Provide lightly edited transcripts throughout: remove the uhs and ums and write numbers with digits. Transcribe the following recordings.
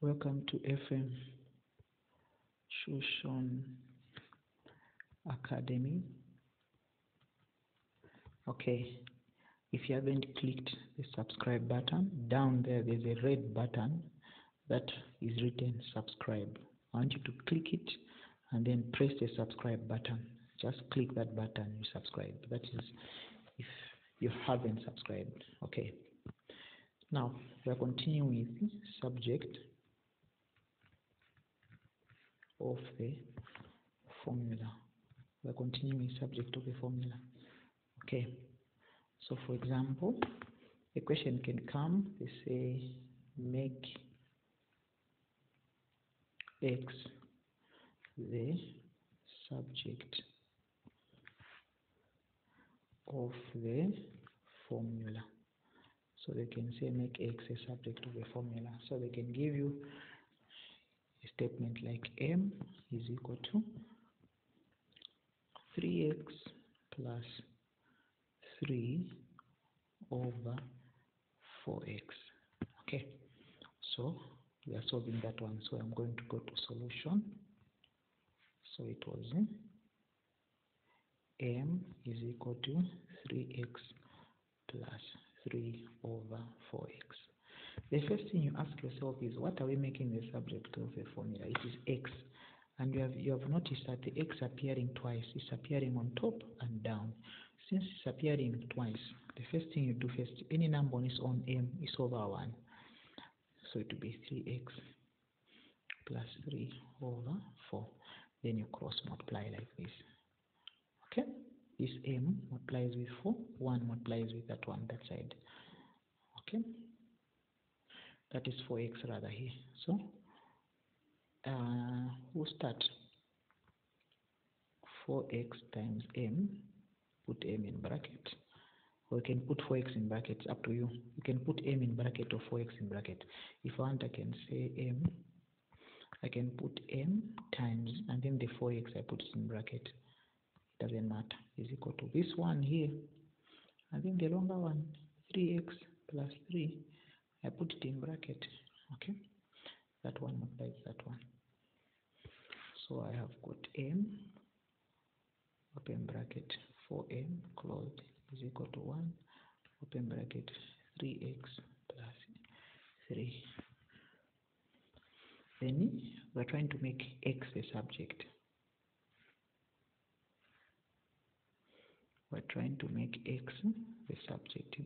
Welcome to FM Shushan Academy. Okay, if you haven't clicked the subscribe button, down there's a red button that is written subscribe. I want you to click it and then press the subscribe button. Just click that button, you subscribe. That is if you haven't subscribed. Okay. Now we are continuing with subject of the formula. We are continuing with subject of the formula. Okay. So for example, a question can come, they say make X the subject of the formula. So they can say make X a subject of the formula. So they can give you a statement like M is equal to 3x plus 3 over 4x. Okay, so we are solving that one. So I'm going to go to solution. So it was M is equal to 3x plus 3 over 4x. The first thing you ask yourself is, what are we making the subject of the formula? It is x, and you have noticed that the x appearing twice is appearing on top and down. Since it's appearing twice, the first thing you do first, any number on its own M is over 1. So it will be 3x plus 3 over 4. Then you cross multiply like this. Okay? This M multiplies with 4, 1 multiplies with that one, that side. Okay? That is 4x rather here. So, we'll start 4x times M, put M in bracket. Or you can put 4x in brackets, up to you. You can put M in bracket or 4x in bracket. If I want, I can say M. I can put M times, and then the 4x I put it in bracket. It doesn't matter. Is equal to this one here. And then the longer one, 3x plus 3. I put it in bracket. Okay. That one multiplies that one. So I have got M, open bracket, 4M closed is equal to 1, open bracket, 3x plus 3. Then we're trying to make x the subject. We're trying to make x the subject.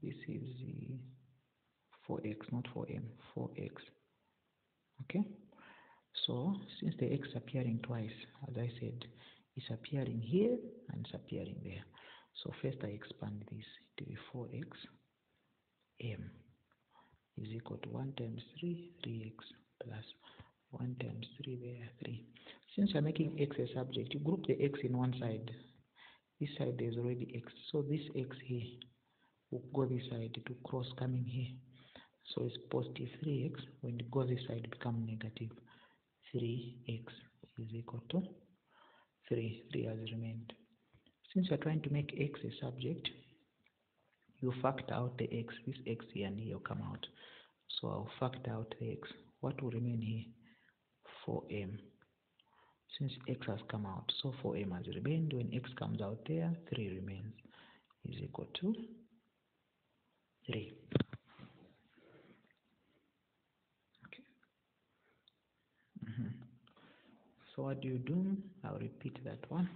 This is the 4x, not 4m, 4x. Okay. So since the x appearing twice, as I said, it's appearing here and it's appearing there. So first I expand this to be 4x m is equal to 1 times 3, 3x plus 1 times 3 there, 3. Since you're making x a subject, you group the x in one side. This side there's already x. So this x here will go this side to cross coming here. So it's positive 3x. When it goes this side, it becomes negative 3x is equal to 3. 3 has remained. Since you're trying to make x a subject, you factor out the x. This x here and here will come out. So I'll factor out the x. What will remain here? 4m. Since x has come out, so 4m has remained. When x comes out there, 3 remains. Is equal to 3. Okay. So what do? I'll repeat that one.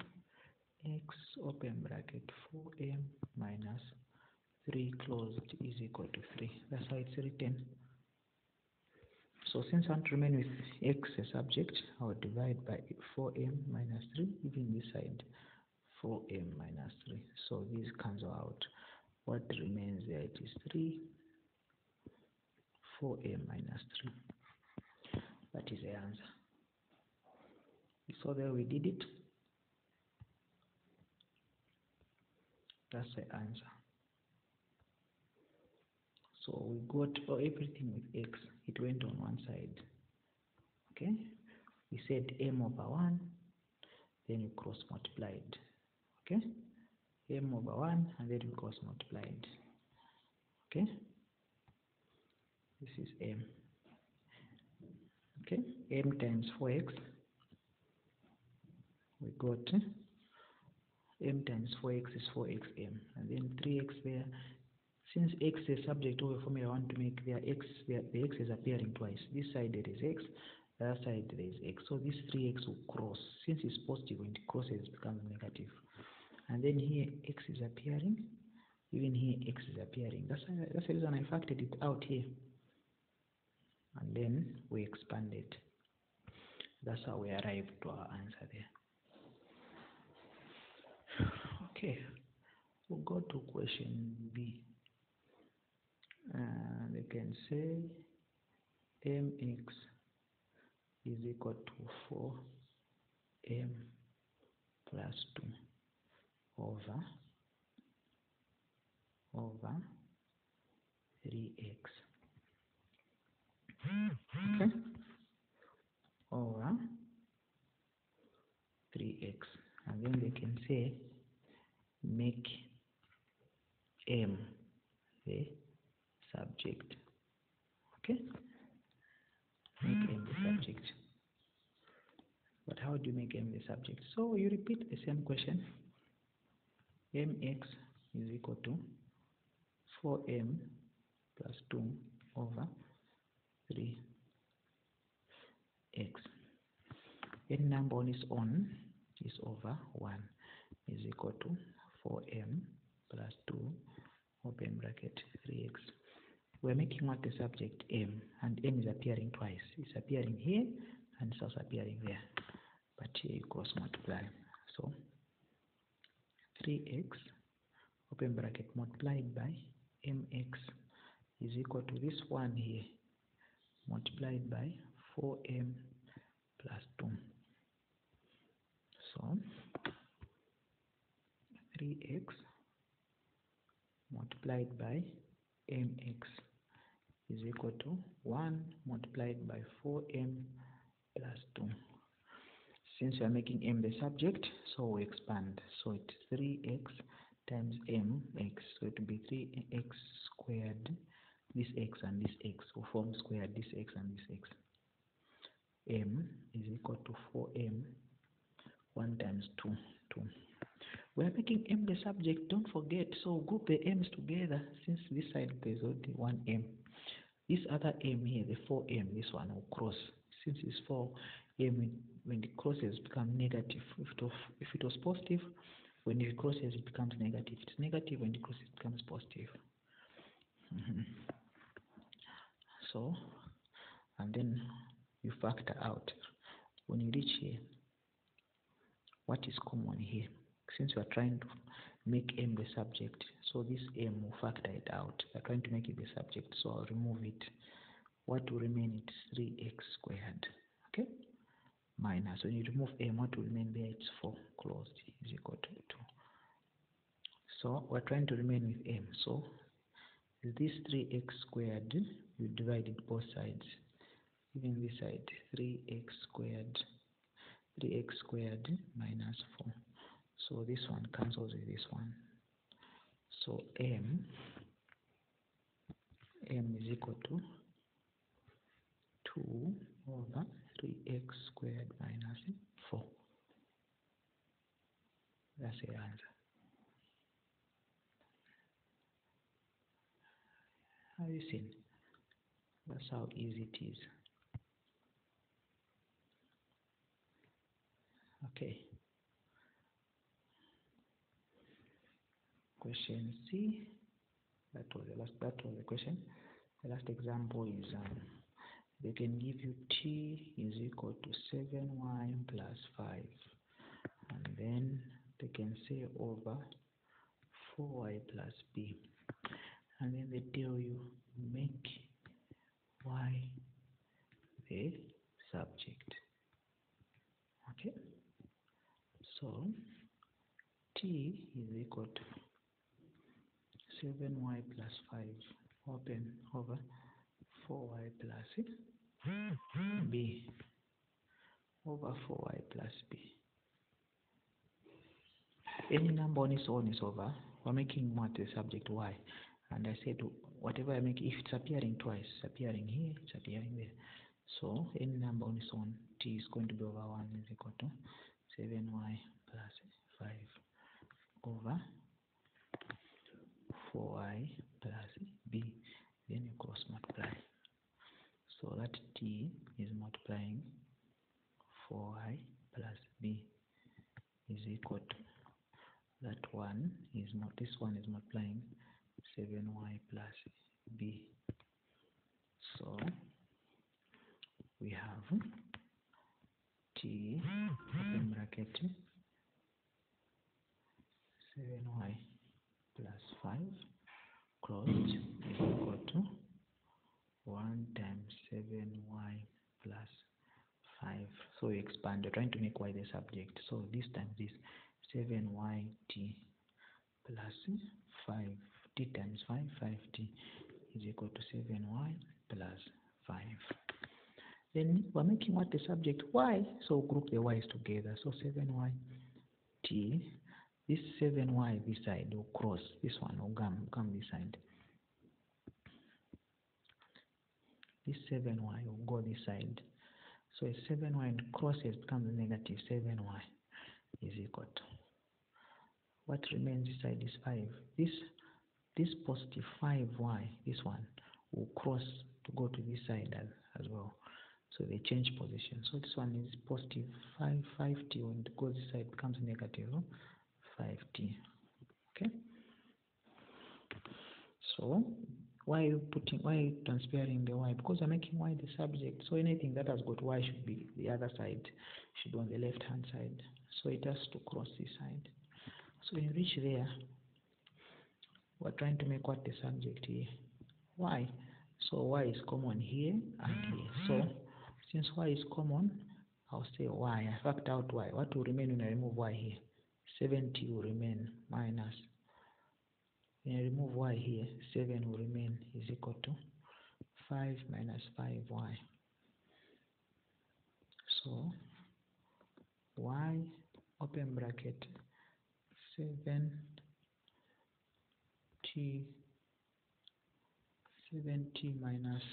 X open bracket 4m minus 3 closed is equal to 3. That's how it's written. So since I want to remain with x a subject, I will divide by 4m minus 3, even this side 4m minus 3. So this cancel out. What remains there? It is 3, 4m minus 3. That is the answer. So there we did it. That's the answer. So we got everything with x. It went on one side. Okay. We said m over 1. Then we cross multiplied. Okay. M over 1 and then we cross multiplied. Okay. This is m. Okay, m times 4x, we got m times 4x is 4xm, and then 3x there. Since x is subject to a formula I want to make, the x is appearing twice. This side there is x, the other side there is x. So this 3x will cross. Since it's positive, when it crosses it becomes negative. And then here x is appearing, even here x is appearing. That's the reason I factored it out here. And then we expand it. That's how we arrive to our answer there. Okay, we'll go to question B. They can say mx is equal to 4m plus 2 over 3x. Okay, over 3x, and then they can say make m the subject. Okay, make m the subject. But how do you make m the subject? So you repeat the same question. Mx is equal to 4m plus 2 over 3x. Any number on its own is over 1 is equal to 4m plus 2 open bracket 3x. We're making what the subject m, and m is appearing twice. It's appearing here and it's also appearing there, but here you cross multiply. So 3x open bracket multiplied by mx is equal to this one here multiplied by 4m plus 2. So 3x multiplied by mx is equal to 1 multiplied by 4m plus 2. Since we are making m the subject, so we expand. So it's 3x times mx. So it will be 3x squared. This x and this x will form squared, this x and this x. M is equal to 4m. 1 times 2, 2. We are making m the subject, don't forget. So group the m's together. Since this side there's only one m. This other m here, the 4m, this one will cross. Since it's 4m, when it crosses, it becomes negative. If it was positive, when it crosses, it becomes negative. It's negative, when it crosses, it becomes positive. So, and then you factor out. When you reach here, what is common here? Since we are trying to make m the subject, so this m will factor it out. We are trying to make it the subject, so I'll remove it. What will remain is 3x squared. Okay? Minus, when you remove m, what will remain there? It's 4 closed is equal to 2. So we're trying to remain with m. So this 3x squared, you divide it both sides. Even this side, 3x squared minus 4. So this one cancels with this one. So m is equal to 2 over 3x squared minus 4. That's the answer. Have you seen? That's how easy it is. Okay. Question C. That was the question. The last example is they can give you t is equal to 7y plus 5, and then they can say over 4y plus b, and then they tell you make y the subject. Okay, so t is equal to 7y plus 5 open over 4y plus b over 4y plus b. Any number on its own is over. We're making what the subject y, and I said whatever I make, if it's appearing twice, it's appearing here, it's appearing there. So any number on its own, t is going to be over 1 is equal to 7y plus 5 over 4y plus b. Then you cross multiply. So that t is multiplying 4y plus b is equal to that one is not, this one is multiplying 7y plus b. So we have t open bracket 7y plus 5 closed is equal to 1 times 7y plus 5. So we expand, we're trying to make y the subject. So this times this 7y t plus 5 t times 5, 5t is equal to 7y plus 5. Then we're making what the subject y, so group the y's together. So 7y t, this 7y this side will cross, this one will come this side. This 7y will go this side. So a 7y and crosses becomes negative 7y is equal to, what remains this side is 5. This positive 5y, this one will cross to go to this side as well. So they change position. So this one is positive 5t, when it goes this side becomes negative 5t. Okay. So why are you transferring the y? Because I'm making y the subject. So anything that has got y should be the other side, should be on the left hand side. So it has to cross this side. So when you reach there, we're trying to make what the subject here? Y. So y is common here and here. So since y is common, I'll say y. I factor out y. What will remain when I remove y here? 70 will remain minus. When I remove y here, 7 will remain is equal to 5 minus 5y. So y open bracket 7t minus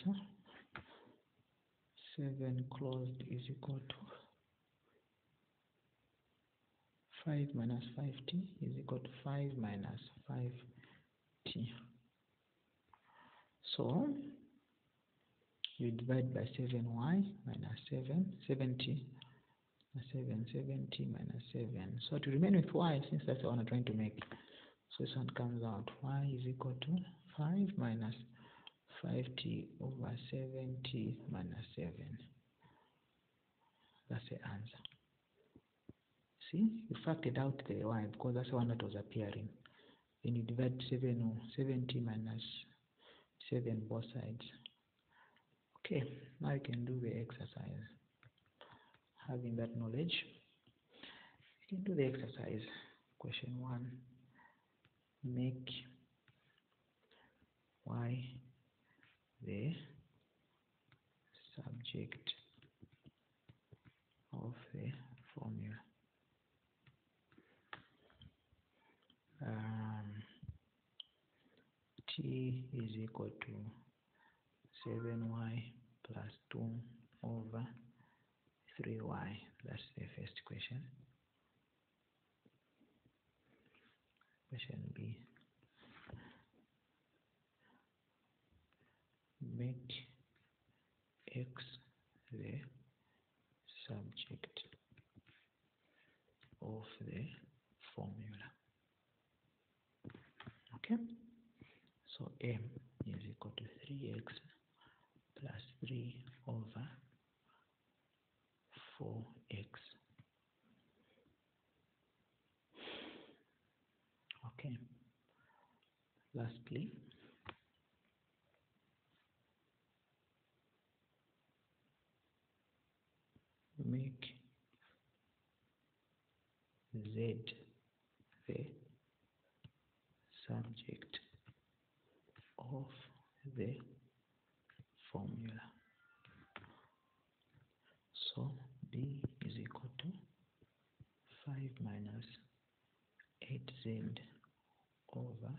7 closed is equal to 5 minus 5t is equal to 5 minus 5t. So you divide by 7y minus 70 minus 7. So to remain with y, since that's the one I'm trying to make. So this one comes out, y is equal to 5 minus 5t over 7t minus 7. That's the answer. See, you factored out the y because that's the one that was appearing. Then you divide 70 minus 7 both sides. Okay, now you can do the exercise. Having that knowledge, you can do the exercise. Question 1. Make y the subject of the formula. T is equal to 7y plus 2 over 3y. That's the first question. Question B. Make x the subject of the formula. Okay. So m is equal to 3x plus 3 over 4x. Okay. Lastly, make z the subject of the formula. So b is equal to 5 minus 8z over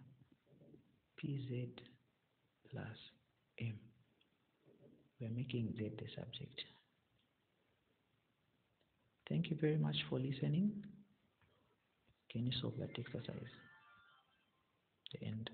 pz plus m, we are making Z the subject. Thank you very much for listening. Can you solve that exercise? The end.